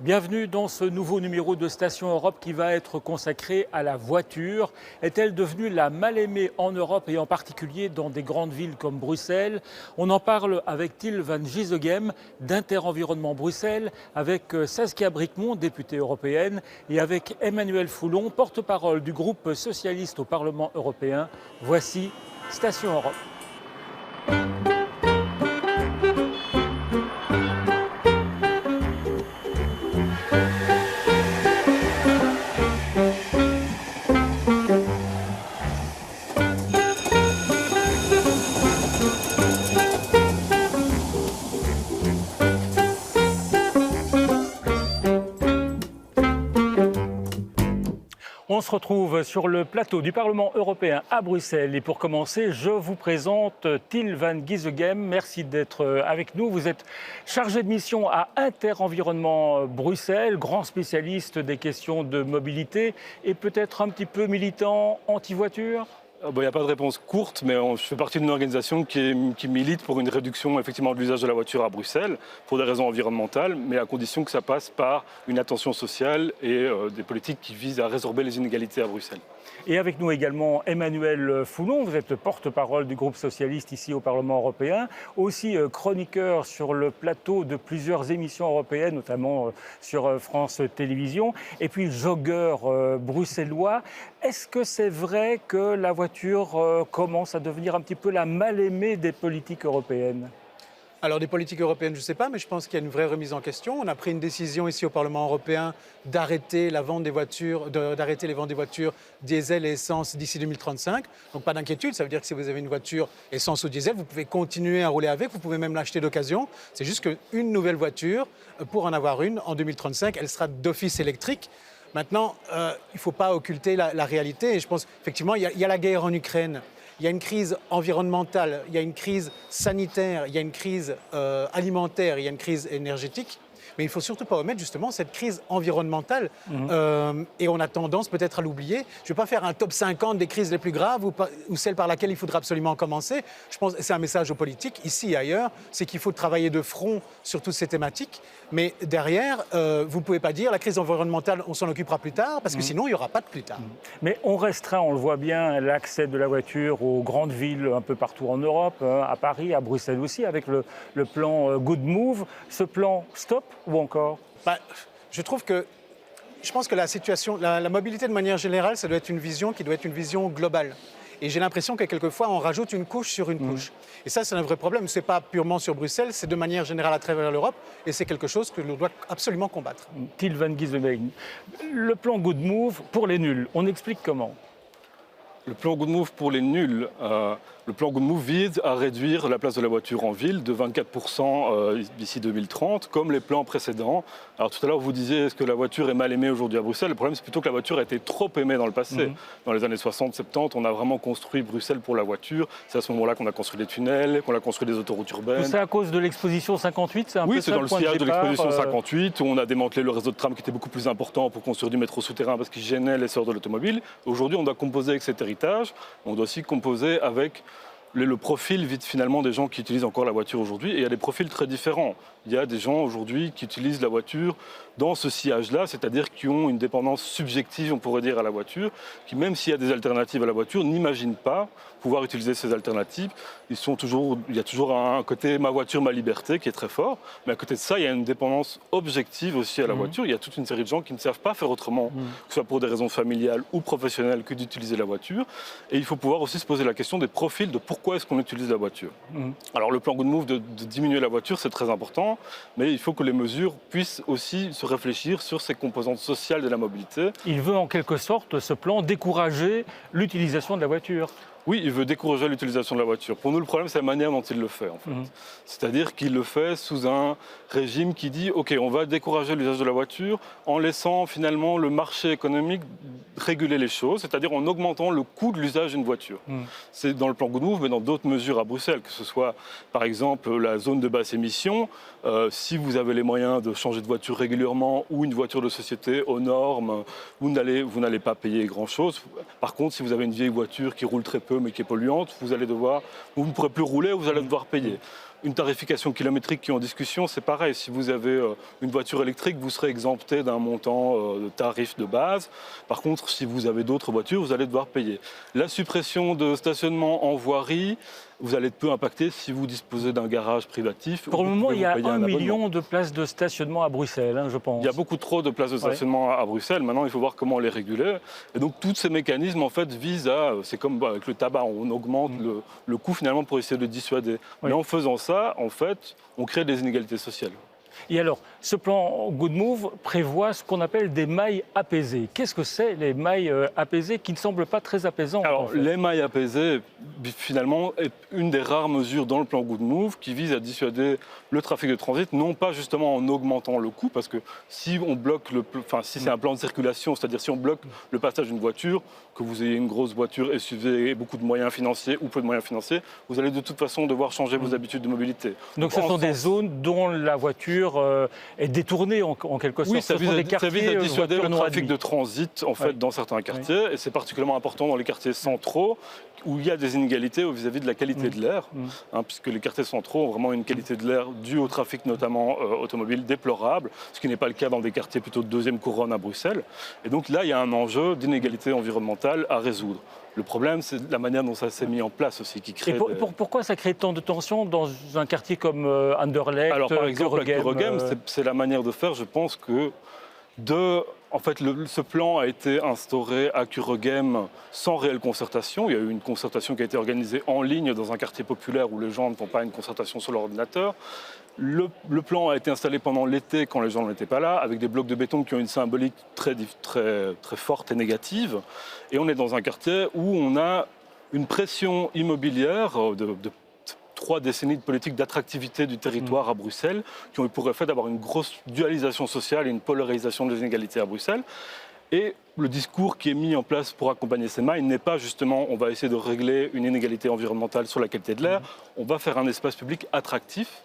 Bienvenue dans ce nouveau numéro de Station Europe qui va être consacré à la voiture. Est-elle devenue la mal-aimée en Europe et en particulier dans des grandes villes comme Bruxelles? On en parle avec Til van Gisegem d'Inter-Environnement Bruxelles, avec Saskia Brikmont, députée européenne, et avec Emmanuel Foulon, porte-parole du groupe socialiste au Parlement européen. Voici Station Europe. On se retrouve sur le plateau du Parlement européen à Bruxelles. Et pour commencer, je vous présente Til van Gisegem. Merci d'être avec nous. Vous êtes chargé de mission à Inter-Environnement Bruxelles, grand spécialiste des questions de mobilité et peut-être un petit peu militant anti-voiture. Il n'y a pas de réponse courte, mais je fais partie d'une organisation qui milite pour une réduction effectivement de l'usage de la voiture à Bruxelles, pour des raisons environnementales, mais à condition que ça passe par une attention sociale et des politiques qui visent à résorber les inégalités à Bruxelles. Et avec nous également Emmanuel Foulon, vous êtes porte-parole du groupe socialiste ici au Parlement européen, aussi chroniqueur sur le plateau de plusieurs émissions européennes, notamment sur France Télévisions, et puis joggeur bruxellois. Est-ce que c'est vrai que la voiture commence à devenir un petit peu la mal-aimée des politiques européennes ? Alors des politiques européennes, je ne sais pas, mais je pense qu'il y a une vraie remise en question. On a pris une décision ici au Parlement européen d'arrêter la vente des voitures, d'arrêter les ventes des voitures diesel et essence d'ici 2035. Donc pas d'inquiétude, ça veut dire que si vous avez une voiture essence ou diesel, vous pouvez continuer à rouler avec, vous pouvez même l'acheter d'occasion. C'est juste qu'une nouvelle voiture, pour en avoir une en 2035, elle sera d'office électrique. Maintenant, il ne faut pas occulter la réalité. Et je pense effectivement, il y a la guerre en Ukraine. Il y a une crise environnementale, il y a une crise sanitaire, il y a une crise alimentaire, il y a une crise énergétique. Mais il ne faut surtout pas omettre justement cette crise environnementale. Et on a tendance peut-être à l'oublier. Je ne vais pas faire un top 50 des crises les plus graves ou celles par laquelle il faudra absolument commencer. Je pense que c'est un message aux politiques, ici et ailleurs, c'est qu'il faut travailler de front sur toutes ces thématiques. Mais derrière, vous ne pouvez pas dire la crise environnementale, on s'en occupera plus tard, parce que sinon, il n'y aura pas de plus tard. Mais on restreint, on le voit bien, l'accès de la voiture aux grandes villes un peu partout en Europe, à Paris, à Bruxelles aussi, avec le plan Good Move. Ce plan Stop ou encore ? Je pense que la situation, la mobilité de manière générale, ça doit être une vision qui doit être une vision globale. Et j'ai l'impression que quelquefois, on rajoute une couche sur une couche. Et ça, c'est un vrai problème. Ce n'est pas purement sur Bruxelles, c'est de manière générale à travers l'Europe. Et c'est quelque chose que l'on doit absolument combattre. Til van Gisegem, le plan Good Move pour les nuls, on explique comment ? Le plan Good Move pour les nuls, le plan Good Move vise à réduire la place de la voiture en ville de 24% d'ici 2030, comme les plans précédents. Alors tout à l'heure, vous disiez, est-ce que la voiture est mal aimée aujourd'hui à Bruxelles? Le problème, c'est plutôt que la voiture a été trop aimée dans le passé. Dans les années 60-70, on a vraiment construit Bruxelles pour la voiture. C'est à ce moment-là qu'on a construit des tunnels, qu'on a construit des autoroutes urbaines. C'est à cause de l'exposition 58, c'est un peu ça, Oui, c'est dans le sillage de l'exposition 58, où on a démantelé le réseau de tram qui était beaucoup plus important pour construire du métro souterrain parce qu'il gênait l'essor de l'automobile. Aujourd'hui, on doit composer avec cet héritage. On doit aussi composer avec le profil finalement des gens qui utilisent encore la voiture aujourd'hui. Et il y a des profils très différents. Il y a des gens aujourd'hui qui utilisent la voiture dans ce sillage-là, c'est-à-dire qui ont une dépendance subjective, on pourrait dire, à la voiture, qui même s'il y a des alternatives à la voiture, n'imaginent pas pouvoir utiliser ces alternatives. Il y a toujours un côté ma voiture, ma liberté qui est très fort, mais à côté de ça, il y a une dépendance objective aussi à la voiture. Il y a toute une série de gens qui ne savent pas faire autrement, que ce soit pour des raisons familiales ou professionnelles, que d'utiliser la voiture. Et il faut pouvoir aussi se poser la question des profils de pourquoi est-ce qu'on utilise la voiture. Alors le plan Good Move de diminuer la voiture, c'est très important, mais il faut que les mesures puissent aussi se réfléchir sur ces composantes sociales de la mobilité. Il veut en quelque sorte, ce plan, décourager l'utilisation de la voiture. Oui, il veut décourager l'utilisation de la voiture. Pour nous, le problème, c'est la manière dont il le fait, en fait. C'est-à-dire qu'il le fait sous un régime qui dit « Ok, on va décourager l'usage de la voiture en laissant finalement le marché économique réguler les choses, c'est-à-dire en augmentant le coût de l'usage d'une voiture. C'est dans le plan Good Move, mais dans d'autres mesures à Bruxelles, que ce soit par exemple la zone de basse émission. Si vous avez les moyens de changer de voiture régulièrement ou une voiture de société aux normes, vous n'allez pas payer grand-chose. Par contre, si vous avez une vieille voiture qui roule très peu mais qui est polluante, vous ne pourrez plus rouler, vous allez devoir payer. une tarification kilométrique qui est en discussion, c'est pareil. Si vous avez une voiture électrique, vous serez exempté d'un montant de tarif de base. Par contre, si vous avez d'autres voitures, vous allez devoir payer. La suppression de stationnement en voirie, vous allez être peu impacté si vous disposez d'un garage privatif. Pour le moment, il y a 1 million de places de stationnement à Bruxelles, je pense. Il y a beaucoup trop de places de stationnement à Bruxelles. Maintenant, il faut voir comment les réguler. Et donc, tous ces mécanismes, en fait, visent à... C'est comme avec le tabac, on augmente le coût, finalement, pour essayer de dissuader. Mais en faisant ça, en fait, on crée des inégalités sociales. Et alors, ce plan Good Move prévoit ce qu'on appelle des mailles apaisées. Qu'est-ce que c'est, les mailles apaisées, qui ne semblent pas très apaisantes? Alors, les mailles apaisées, finalement, est une des rares mesures dans le plan Good Move qui vise à dissuader le trafic de transit, non pas justement en augmentant le coût, parce que si on bloque si c'est un plan de circulation, c'est-à-dire si on bloque le passage d'une voiture, que vous ayez une grosse voiture SUV et beaucoup de moyens financiers ou peu de moyens financiers, vous allez de toute façon devoir changer vos habitudes de mobilité. Donc ce sont des zones dont la voiture est détournée en quelque sorte. Oui, ça vise à dissuader le trafic de transit en fait, dans certains quartiers, et c'est particulièrement important dans les quartiers centraux où il y a des inégalités vis-à-vis de la qualité de l'air, puisque les quartiers centraux ont vraiment une qualité de l'air due au trafic notamment automobile déplorable, ce qui n'est pas le cas dans des quartiers plutôt de deuxième couronne à Bruxelles. Et donc là, il y a un enjeu d'inégalité environnementale à résoudre. Le problème, c'est la manière dont ça s'est mis en place aussi, qui crée... Pourquoi ça crée tant de tensions dans un quartier comme Anderlecht? Alors par exemple, à Kuregem, c'est la manière de faire, je pense que en fait, ce plan a été instauré à Kuregem sans réelle concertation. Il y a eu une concertation qui a été organisée en ligne dans un quartier populaire où les gens ne font pas une concertation sur leur ordinateur. Le plan a été installé pendant l'été quand les gens n'étaient pas là, avec des blocs de béton qui ont une symbolique très forte et négative. Et on est dans un quartier où on a une pression immobilière de 3 décennies de politique d'attractivité du territoire à Bruxelles, qui ont eu pour effet d'avoir une grosse dualisation sociale et une polarisation des inégalités à Bruxelles. Et le discours qui est mis en place pour accompagner ces mailles n'est pas justement on va essayer de régler une inégalité environnementale sur la qualité de l'air, on va faire un espace public attractif.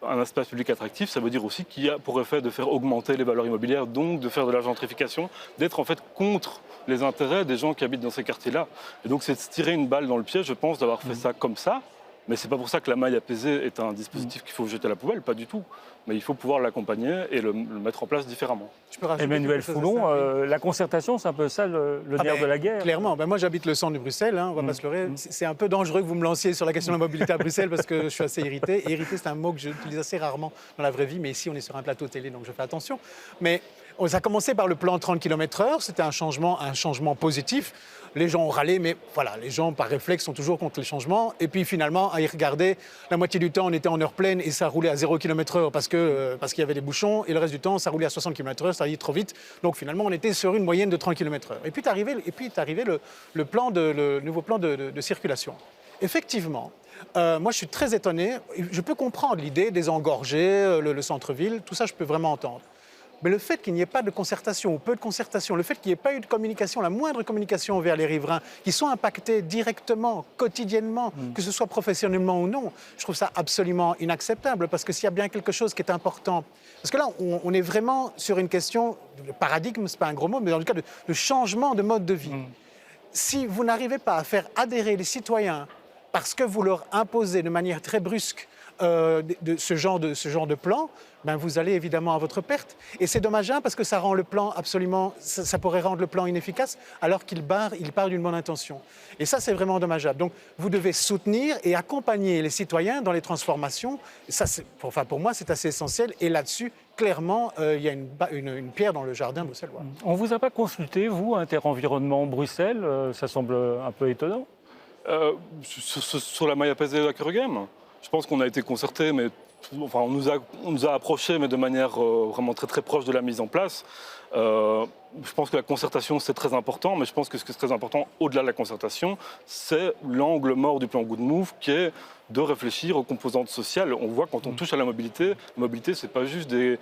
Un espace public attractif, ça veut dire aussi qu'il y a pour effet de faire augmenter les valeurs immobilières, donc de faire de la gentrification, d'être en fait contre les intérêts des gens qui habitent dans ces quartiers-là. Et donc c'est de se tirer une balle dans le pied, je pense, d'avoir fait ça comme ça. Mais ce n'est pas pour ça que la maille apaisée est un dispositif qu'il faut jeter à la poubelle, pas du tout. Mais il faut pouvoir l'accompagner et le mettre en place différemment. Emmanuel Foulon, la concertation, c'est un peu ça le nerf de la guerre. Clairement, moi j'habite le centre de Bruxelles, on ne va pas se leurrer. C'est un peu dangereux que vous me lanciez sur la question de la mobilité à Bruxelles parce que je suis assez irrité. Et irrité, c'est un mot que j'utilise assez rarement dans la vraie vie, mais ici on est sur un plateau télé, donc je fais attention. Mais ça a commencé par le plan 30 km/h, c'était un changement positif. Les gens ont râlé, mais voilà, les gens par réflexe sont toujours contre les changements. Et puis finalement, à y regarder, la moitié du temps on était en heure pleine et ça roulait à 0 km/h parce qu'il y avait des bouchons. Et le reste du temps, ça roulait à 60 km/h, ça allait trop vite. Donc finalement, on était sur une moyenne de 30 km/h. Et puis est arrivé le nouveau plan de circulation. Effectivement, moi je suis très étonné. Je peux comprendre l'idée des engorger, le centre-ville, tout ça je peux vraiment entendre. Mais le fait qu'il n'y ait pas de concertation ou peu de concertation, le fait qu'il n'y ait pas eu de communication, la moindre communication vers les riverains, qui sont impactés directement, quotidiennement, que ce soit professionnellement ou non, je trouve ça absolument inacceptable. Parce que s'il y a bien quelque chose qui est important, parce que là, on est vraiment sur une question, le paradigme, ce n'est pas un gros mot, mais dans le cas de changement de mode de vie. Si vous n'arrivez pas à faire adhérer les citoyens parce que vous leur imposez de manière très brusque de ce genre de plan, ben vous allez évidemment à votre perte. Et c'est dommageable parce que ça rend le plan absolument... Ça pourrait rendre le plan inefficace alors qu'il part d'une bonne intention. Et ça, c'est vraiment dommageable. Donc, vous devez soutenir et accompagner les citoyens dans les transformations. Ça, pour moi, c'est assez essentiel. Et là-dessus, clairement, il y a une pierre dans le jardin bruxellois. On ne vous a pas consulté, vous, Interenvironnement Bruxelles? Ça semble un peu étonnant. Sur la maille apaisée à Kuregem, je pense qu'on a été concerté, mais enfin, on nous a approchés, mais de manière vraiment très très proche de la mise en place. Je pense que la concertation, c'est très important, mais je pense que ce qui est très important, au-delà de la concertation, c'est l'angle mort du plan Good Move, qui est de réfléchir aux composantes sociales. On voit quand on touche à la mobilité, ce n'est pas juste des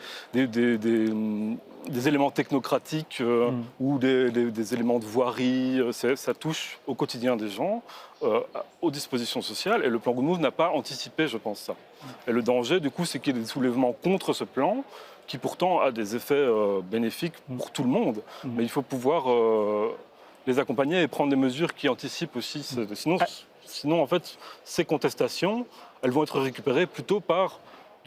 éléments technocratiques ou des éléments de voirie, ça touche au quotidien des gens, aux dispositions sociales, et le plan Good Move n'a pas anticipé, je pense, ça. Et le danger, du coup, c'est qu'il y ait des soulèvements contre ce plan, qui pourtant a des effets bénéfiques pour tout le monde, mais il faut pouvoir les accompagner et prendre des mesures qui anticipent aussi. Sinon, en fait, ces contestations elles vont être récupérées plutôt par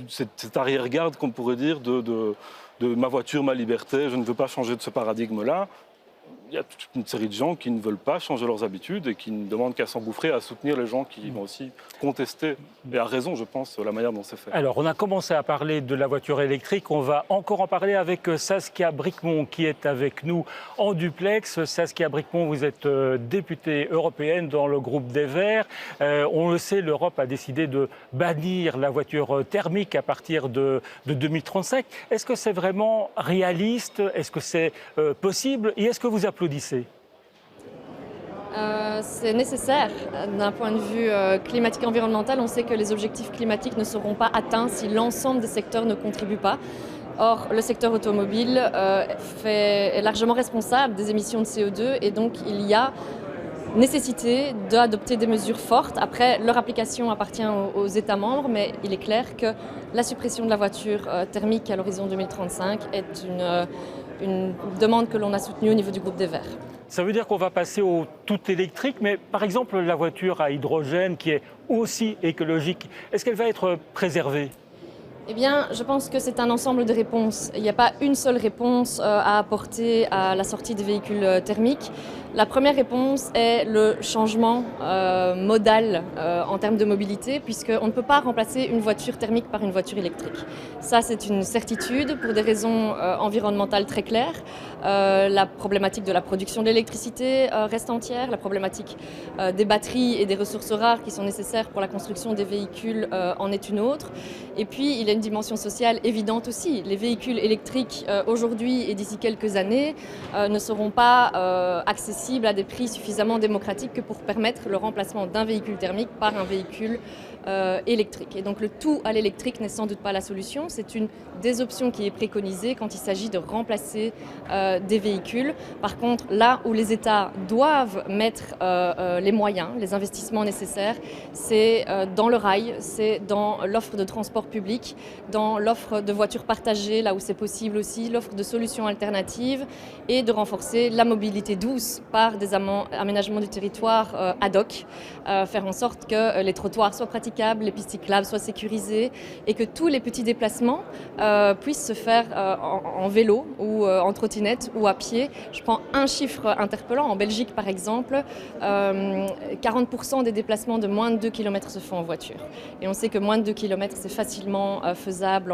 cette arrière-garde, qu'on pourrait dire, de ma voiture, ma liberté, je ne veux pas changer de ce paradigme-là. Il y a toute une série de gens qui ne veulent pas changer leurs habitudes et qui ne demandent qu'à s'engouffrer, à soutenir les gens qui vont aussi contester, et à raison, je pense, la manière dont c'est fait. Alors, on a commencé à parler de la voiture électrique. On va encore en parler avec Saskia Brikmont, qui est avec nous en duplex. Saskia Brikmont, vous êtes députée européenne dans le groupe des Verts. On le sait, l'Europe a décidé de bannir la voiture thermique à partir de 2035. Est-ce que c'est vraiment réaliste? Est-ce que c'est possible? Et est-ce que vous applaudissez? C'est nécessaire d'un point de vue climatique et environnemental. On sait que les objectifs climatiques ne seront pas atteints si l'ensemble des secteurs ne contribuent pas. Or, le secteur automobile est largement responsable des émissions de CO2 et donc il y a nécessité d'adopter des mesures fortes. Après, leur application appartient aux États membres, mais il est clair que la suppression de la voiture thermique à l'horizon 2035 est une demande que l'on a soutenue au niveau du groupe des Verts. Ça veut dire qu'on va passer au tout électrique, mais par exemple la voiture à hydrogène qui est aussi écologique, est-ce qu'elle va être préservée? Eh bien, je pense que c'est un ensemble de réponses. Il n'y a pas une seule réponse à apporter à la sortie des véhicules thermiques. La première réponse est le changement modal en termes de mobilité, puisqu'on ne peut pas remplacer une voiture thermique par une voiture électrique. Ça, c'est une certitude pour des raisons environnementales très claires. La problématique de la production d'électricité reste entière, la problématique des batteries et des ressources rares qui sont nécessaires pour la construction des véhicules en est une autre. Et puis, il y a une dimension sociale évidente aussi. Les véhicules électriques aujourd'hui et d'ici quelques années ne seront pas accessibles à des prix suffisamment démocratiques que pour permettre le remplacement d'un véhicule thermique par un véhicule électrique. Et donc le tout à l'électrique n'est sans doute pas la solution. C'est une des options qui est préconisée quand il s'agit de remplacer des véhicules. Par contre, là où les États doivent mettre les moyens, les investissements nécessaires, c'est dans le rail, c'est dans l'offre de transport public, dans l'offre de voitures partagées, là où c'est possible aussi, l'offre de solutions alternatives et de renforcer la mobilité douce par des aménagements du territoire ad hoc, faire en sorte que les trottoirs soient praticables, les pistes cyclables soient sécurisées et que tous les petits déplacements puissent se faire en vélo ou en trottinette ou à pied. Je prends un chiffre interpellant. En Belgique, par exemple, 40% des déplacements de moins de 2 km se font en voiture. Et on sait que moins de 2 km, c'est facilement faisable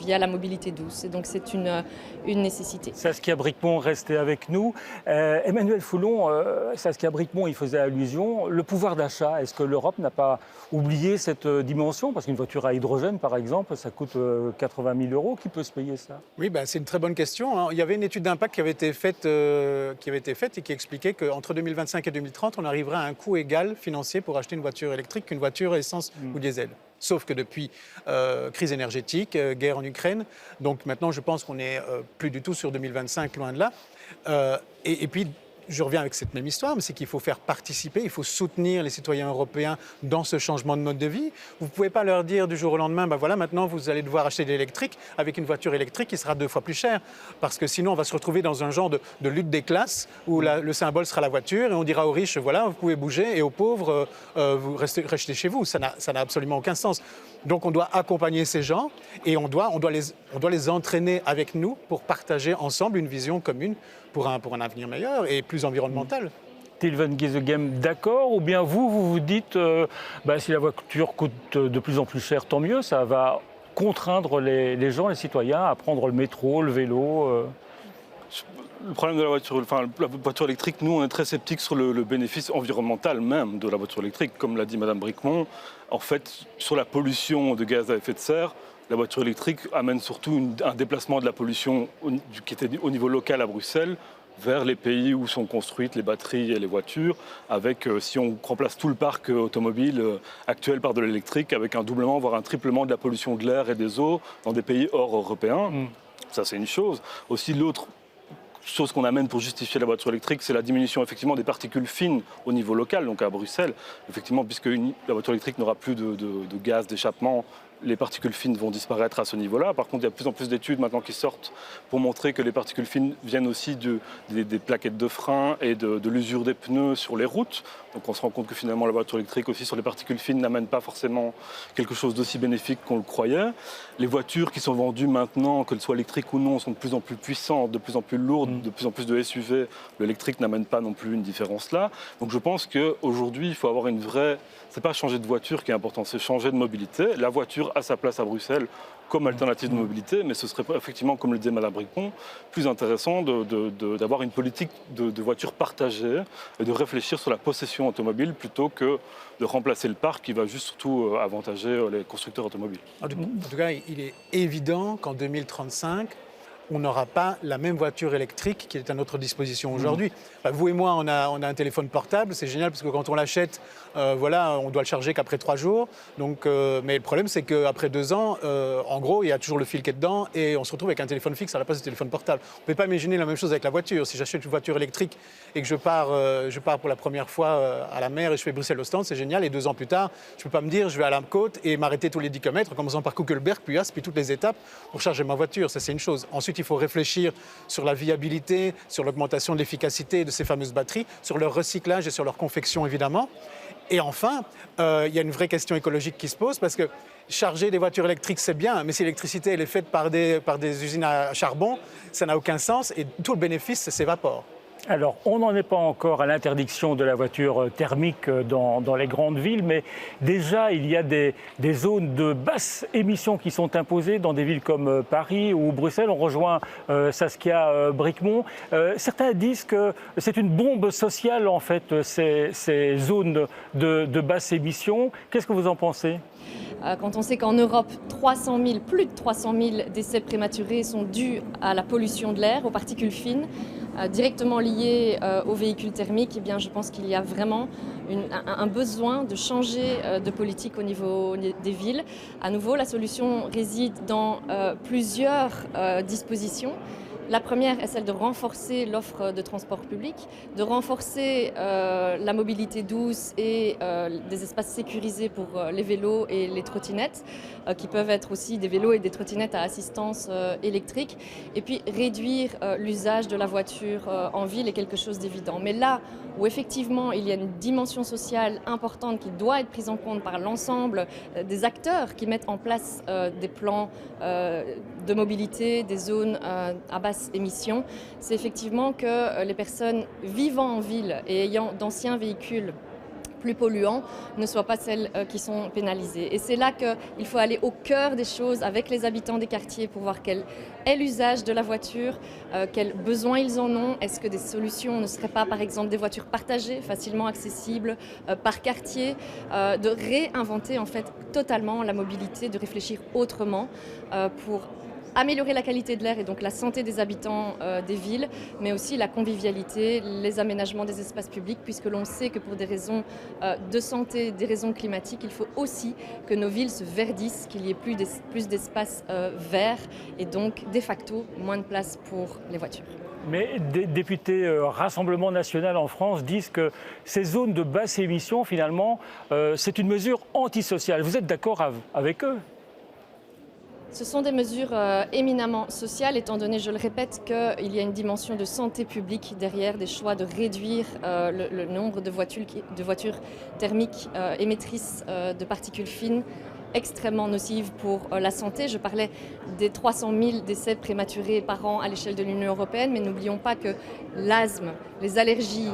via la mobilité douce. Et donc, c'est une nécessité. Saskia Brikmont, restez avec nous. Emmanuel Foulon, Saskia Brikmont, il faisait allusion. Le pouvoir d'achat, est-ce que l'Europe n'a pas oublié cette dimension? Parce qu'une voiture à hydrogène, par exemple, ça coûte 80 000 €. Qui peut se payer ça? Oui, c'est une très bonne question, hein. Il y avait une étude d'impact qui avait été faite et qui expliquait qu'entre 2025 et 2030, on arriverait à un coût égal financier pour acheter une voiture électrique qu'une voiture essence ou diesel. Sauf que depuis crise énergétique, guerre en Ukraine, donc maintenant je pense qu'on n'est plus du tout sur 2025, loin de là. Et puis, je reviens avec cette même histoire, mais c'est qu'il faut faire participer, il faut soutenir les citoyens européens dans ce changement de mode de vie. Vous ne pouvez pas leur dire du jour au lendemain, voilà, maintenant vous allez devoir acheter de l'électrique avec une voiture électrique qui sera 2 fois plus chère. Parce que sinon, on va se retrouver dans un genre de lutte des classes où le symbole sera la voiture et on dira aux riches, voilà, vous pouvez bouger, et aux pauvres, vous restez chez vous. Ça n'a absolument aucun sens. Donc on doit accompagner ces gens et on doit les entraîner avec nous pour partager ensemble une vision commune pour un avenir meilleur et plus environnemental. Tilven Giesegem, d'accord? Ou bien vous dites, si la voiture coûte de plus en plus cher, tant mieux, ça va contraindre les gens, les citoyens, à prendre le métro, le vélo Le problème de la voiture électrique, nous, on est très sceptiques sur le bénéfice environnemental même de la voiture électrique. Comme l'a dit Mme Brikmont, en fait, sur la pollution de gaz à effet de serre, la voiture électrique amène surtout un déplacement de la pollution qui était au niveau local à Bruxelles vers les pays où sont construites les batteries et les voitures, avec, si on remplace tout le parc automobile actuel par de l'électrique, avec un doublement, voire un triplement de la pollution de l'air et des eaux dans des pays hors européens. Ça, c'est une chose. Aussi, l'autre chose qu'on amène pour justifier la voiture électrique, c'est la diminution effectivement des particules fines au niveau local, donc à Bruxelles. Effectivement, puisque la voiture électrique n'aura plus de gaz d'échappement les particules fines vont disparaître à ce niveau-là. Par contre, il y a de plus en plus d'études maintenant qui sortent pour montrer que les particules fines viennent aussi des plaquettes de frein et de l'usure des pneus sur les routes. Donc on se rend compte que finalement la voiture électrique aussi sur les particules fines n'amène pas forcément quelque chose d'aussi bénéfique qu'on le croyait. Les voitures qui sont vendues maintenant, qu'elles soient électriques ou non, sont de plus en plus puissantes, de plus en plus lourdes, de plus en plus de SUV. L'électrique n'amène pas non plus une différence là. Donc je pense qu'aujourd'hui, il faut avoir une vraie... C'est pas changer de voiture qui est important, c'est changer de mobilité. La voiture a sa place à Bruxelles comme alternative de mobilité, mais ce serait effectivement, comme le disait Mme Bricmont, plus intéressant d'avoir une politique de voitures partagées et de réfléchir sur la possession automobile plutôt que de remplacer le parc qui va juste surtout avantager les constructeurs automobiles. En tout cas, il est évident qu'en 2035, on n'aura pas la même voiture électrique qui est à notre disposition aujourd'hui. Enfin, vous et moi, on a un téléphone portable, c'est génial parce que quand on l'achète, on doit le charger qu'après 3 jours. Donc, mais le problème, c'est qu'après 2 ans, en gros, il y a toujours le fil qui est dedans et on se retrouve avec un téléphone fixe à la place du téléphone portable. On ne peut pas imaginer la même chose avec la voiture. Si j'achète une voiture électrique et que je pars pour la première fois à la mer et je fais Bruxelles-Ostende, c'est génial. Et 2 ans plus tard, je ne peux pas me dire je vais à la côte et m'arrêter tous les 10 km, en commençant par Kuckelberg, puis Ast, puis toutes les étapes pour charger ma voiture. Ça, c'est une chose. Ensuite, il faut réfléchir sur la viabilité, sur l'augmentation de l'efficacité de ces fameuses batteries, sur leur recyclage et sur leur confection, évidemment. Et enfin, il y a une vraie question écologique qui se pose parce que charger des voitures électriques, c'est bien, mais si l'électricité elle est faite par des usines à charbon, ça n'a aucun sens et tout le bénéfice s'évapore. Alors, on n'en est pas encore à l'interdiction de la voiture thermique dans les grandes villes, mais déjà, il y a des zones de basse émission qui sont imposées dans des villes comme Paris ou Bruxelles. On rejoint Saskia Bricmont. Certains disent que c'est une bombe sociale, en fait, ces zones de basse émission. Qu'est-ce que vous en pensez ? Quand on sait qu'en Europe, plus de 300 000 décès prématurés sont dus à la pollution de l'air, aux particules fines, directement liées aux véhicules thermiques, eh bien, je pense qu'il y a vraiment un besoin de changer de politique au niveau des villes. À nouveau, la solution réside dans plusieurs dispositions. La première est celle de renforcer l'offre de transport public, de renforcer la mobilité douce et des espaces sécurisés pour les vélos et les trottinettes, qui peuvent être aussi des vélos et des trottinettes à assistance électrique, et puis réduire l'usage de la voiture en ville est quelque chose d'évident. Mais là où effectivement il y a une dimension sociale importante qui doit être prise en compte par l'ensemble des acteurs qui mettent en place des plans de mobilité, des zones à basse émissions, c'est effectivement que les personnes vivant en ville et ayant d'anciens véhicules plus polluants ne soient pas celles qui sont pénalisées. Et c'est là qu'il faut aller au cœur des choses avec les habitants des quartiers pour voir quel est l'usage de la voiture, quels besoins ils en ont. Est-ce que des solutions ne seraient pas, par exemple, des voitures partagées, facilement accessibles par quartier, de réinventer en fait totalement la mobilité, de réfléchir autrement pour améliorer la qualité de l'air et donc la santé des habitants des villes, mais aussi la convivialité, les aménagements des espaces publics, puisque l'on sait que pour des raisons de santé, des raisons climatiques, il faut aussi que nos villes se verdissent, qu'il y ait plus d'espaces verts et donc de facto moins de place pour les voitures. Mais des députés Rassemblement national en France disent que ces zones de basse émission, finalement, c'est une mesure antisociale. Vous êtes d'accord avec eux ? Ce sont des mesures éminemment sociales, étant donné, je le répète, qu'il y a une dimension de santé publique derrière, des choix de réduire le nombre de voitures thermiques émettrices de particules fines extrêmement nocives pour la santé. Je parlais des 300 000 décès prématurés par an à l'échelle de l'Union européenne, mais n'oublions pas que l'asthme, les allergies,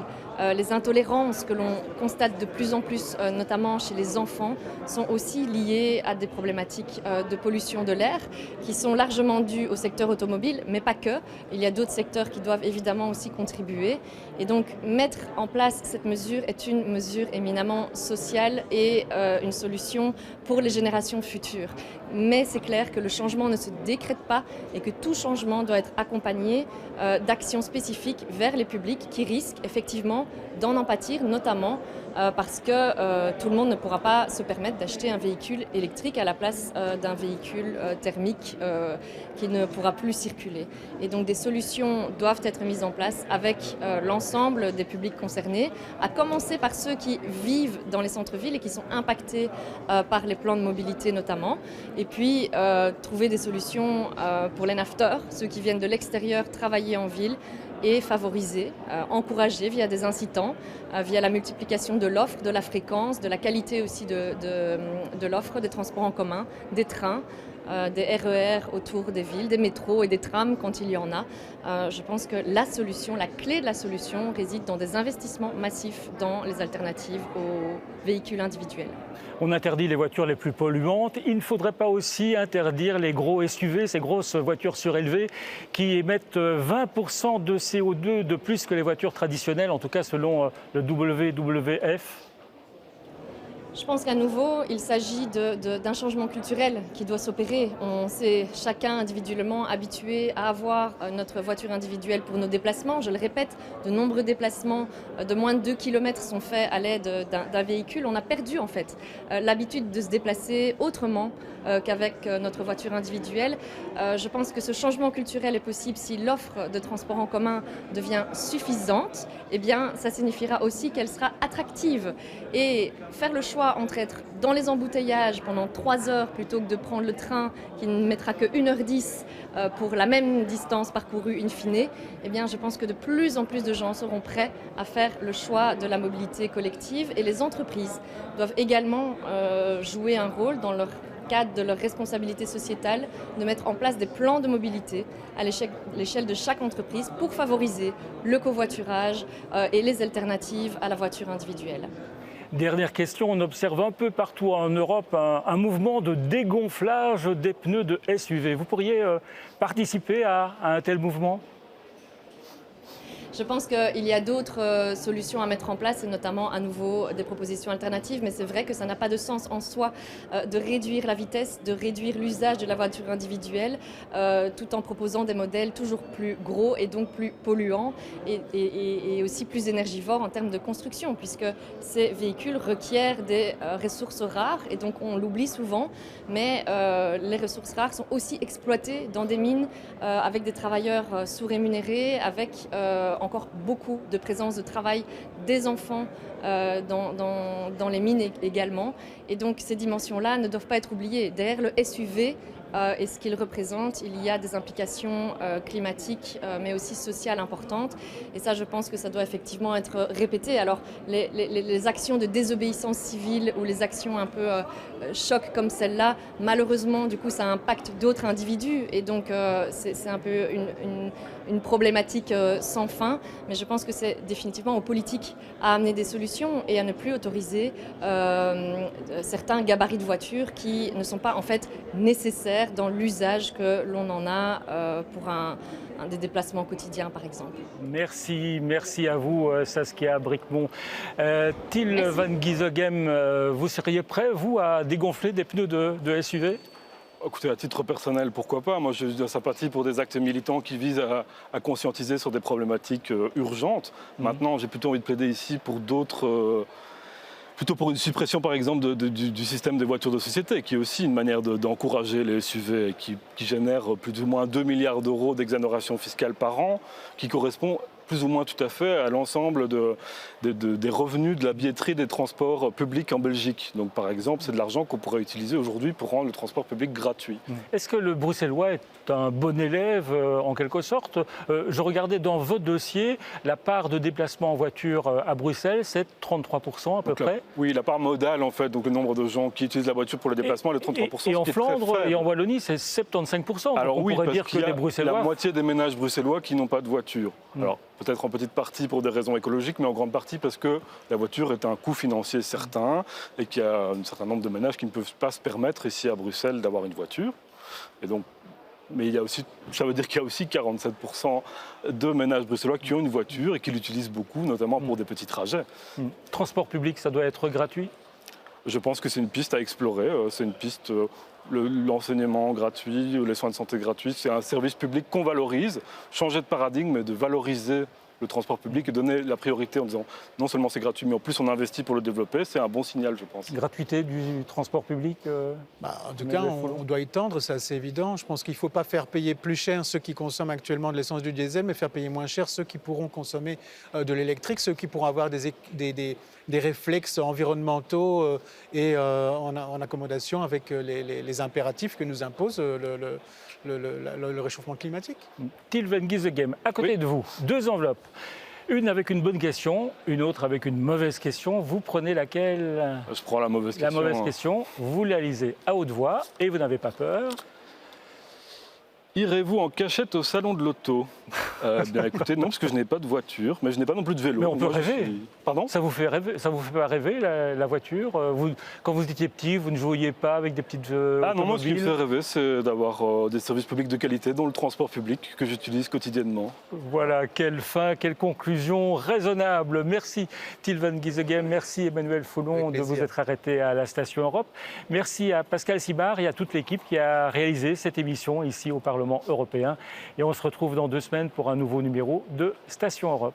les intolérances que l'on constate de plus en plus, notamment chez les enfants, sont aussi liées à des problématiques de pollution de l'air qui sont largement dues au secteur automobile, mais pas que. Il y a d'autres secteurs qui doivent évidemment aussi contribuer. Et donc, mettre en place cette mesure est une mesure éminemment sociale et une solution pour les générations futures. Mais c'est clair que le changement ne se décrète pas et que tout changement doit être accompagné d'actions spécifiques vers les publics qui risquent effectivement temps d'en pâtir, notamment parce que tout le monde ne pourra pas se permettre d'acheter un véhicule électrique à la place d'un véhicule thermique qui ne pourra plus circuler. Et donc des solutions doivent être mises en place avec l'ensemble des publics concernés, à commencer par ceux qui vivent dans les centres-villes et qui sont impactés par les plans de mobilité notamment, et puis trouver des solutions pour les nafteurs, ceux qui viennent de l'extérieur travailler en ville, et favoriser, encourager via des incitants, via la multiplication de l'offre, de la fréquence, de la qualité aussi de l'offre, des transports en commun, des trains, des RER autour des villes, des métros et des trams quand il y en a. Je pense que la solution, la clé de la solution réside dans des investissements massifs dans les alternatives aux véhicules individuels. On interdit les voitures les plus polluantes. Il ne faudrait pas aussi interdire les gros SUV, ces grosses voitures surélevées qui émettent 20% de CO2 de plus que les voitures traditionnelles, en tout cas selon le WWF. Je pense qu'à nouveau, il s'agit d'un changement culturel qui doit s'opérer. On s'est chacun individuellement habitué à avoir notre voiture individuelle pour nos déplacements. Je le répète, de nombreux déplacements de moins de 2 km sont faits à l'aide d'un véhicule. On a perdu en fait l'habitude de se déplacer autrement qu'avec notre voiture individuelle. Je pense que ce changement culturel est possible si l'offre de transport en commun devient suffisante. Eh bien, ça signifiera aussi qu'elle sera attractive. Et faire le choix entre être dans les embouteillages pendant 3 heures plutôt que de prendre le train qui ne mettra que 1h10 pour la même distance parcourue in fine, eh bien, je pense que de plus en plus de gens seront prêts à faire le choix de la mobilité collective, et les entreprises doivent également jouer un rôle dans leur cadre de leur responsabilité sociétale, de mettre en place des plans de mobilité à l'échelle de chaque entreprise pour favoriser le covoiturage et les alternatives à la voiture individuelle. Dernière question, on observe un peu partout en Europe un mouvement de dégonflage des pneus de SUV. Vous pourriez participer à un tel mouvement ? Je pense qu'il y a d'autres solutions à mettre en place, et notamment à nouveau des propositions alternatives, mais c'est vrai que ça n'a pas de sens en soi de réduire la vitesse, de réduire l'usage de la voiture individuelle, tout en proposant des modèles toujours plus gros et donc plus polluants et aussi plus énergivores en termes de construction, puisque ces véhicules requièrent des ressources rares, et donc on l'oublie souvent, mais les ressources rares sont aussi exploitées dans des mines avec des travailleurs sous-rémunérés, avec encore beaucoup de présence de travail des enfants dans les mines également. Et donc ces dimensions-là ne doivent pas être oubliées. Derrière le SUV et ce qu'il représente, il y a des implications climatiques mais aussi sociales importantes. Et ça, je pense que ça doit effectivement être répété. Alors les actions de désobéissance civile ou les actions un peu choc comme celle-là, malheureusement, du coup, ça impacte d'autres individus. Et donc c'est un peu une problématique sans fin. Mais je pense que c'est définitivement aux politiques à amener des solutions et à ne plus autoriser certains gabarits de voitures qui ne sont pas en fait nécessaires dans l'usage que l'on en a pour des déplacements quotidiens, par exemple. Merci à vous, Saskia Brikmont. Till van Gisegem, vous seriez prêt, vous, à dégonfler des pneus de SUV ? Écoutez, à titre personnel, pourquoi pas. Moi, j'ai de la sympathie pour des actes militants qui visent à conscientiser sur des problématiques urgentes. Maintenant, j'ai plutôt envie de plaider ici pour d'autres... plutôt pour une suppression, par exemple, du système des voitures de société, qui est aussi une manière d'encourager les SUV, qui génère plus ou moins 2 milliards d'euros d'exonération fiscale par an, qui correspond plus ou moins tout à fait à l'ensemble des revenus de la billetterie des transports publics en Belgique. Donc par exemple, c'est de l'argent qu'on pourrait utiliser aujourd'hui pour rendre le transport public gratuit. Est-ce que le bruxellois est un bon élève en quelque sorte ? Je regardais dans votre dossier, la part de déplacement en voiture à Bruxelles, c'est 33% à peu près. Oui, la part modale en fait, donc le nombre de gens qui utilisent la voiture pour le déplacement, est de 33%. Et en Flandre et en Wallonie, c'est 75%. Alors donc on pourrait dire que les Bruxellois... la moitié des ménages bruxellois qui n'ont pas de voiture. Alors, peut-être en petite partie pour des raisons écologiques, mais en grande partie parce que la voiture est un coût financier certain et qu'il y a un certain nombre de ménages qui ne peuvent pas se permettre ici à Bruxelles d'avoir une voiture. Et donc, mais il y a aussi, ça veut dire qu'il y a aussi 47% de ménages bruxellois qui ont une voiture et qui l'utilisent beaucoup, notamment pour des petits trajets. Transport public, ça doit être gratuit ? Je pense que c'est une piste à explorer. C'est une piste... L'enseignement gratuit, les soins de santé gratuits, c'est un service public qu'on valorise. Changer de paradigme et de valoriser le transport public et donner la priorité en disant non seulement c'est gratuit, mais en plus on investit pour le développer. C'est un bon signal, je pense. Gratuité du transport public En tout cas, on doit y tendre, c'est assez évident. Je pense qu'il ne faut pas faire payer plus cher ceux qui consomment actuellement de l'essence, du diesel, mais faire payer moins cher ceux qui pourront consommer de l'électrique, ceux qui pourront avoir des réflexes environnementaux et en accommodation avec les impératifs que nous impose le réchauffement climatique. Till van Gisegem, à côté de vous, 2 enveloppes. Une avec une bonne question, une autre avec une mauvaise question. Vous prenez laquelle? Je prends la mauvaise question. La mauvaise question, vous la lisez à haute voix et vous n'avez pas peur. Irez-vous en cachette au salon de l'auto? Bien écoutez, non, parce que je n'ai pas de voiture, mais je n'ai pas non plus de vélo. Mais on peut rêver. Pardon? Ça vous fait rêver, ça vous fait pas rêver la voiture? Quand vous étiez petit, vous ne jouiez pas avec des petites non, moi ce qui me automobiles? fait rêver, c'est d'avoir des services publics de qualité, dont le transport public, que j'utilise quotidiennement. Voilà, quelle fin, quelle conclusion raisonnable. Merci Till van Gisegem, merci Emmanuel Foulon de vous être arrêté à la Station Europe. Merci à Pascal Simard et à toute l'équipe qui a réalisé cette émission ici au Parlement européen. Et on se retrouve dans 2 semaines pour un nouveau numéro de Station Europe.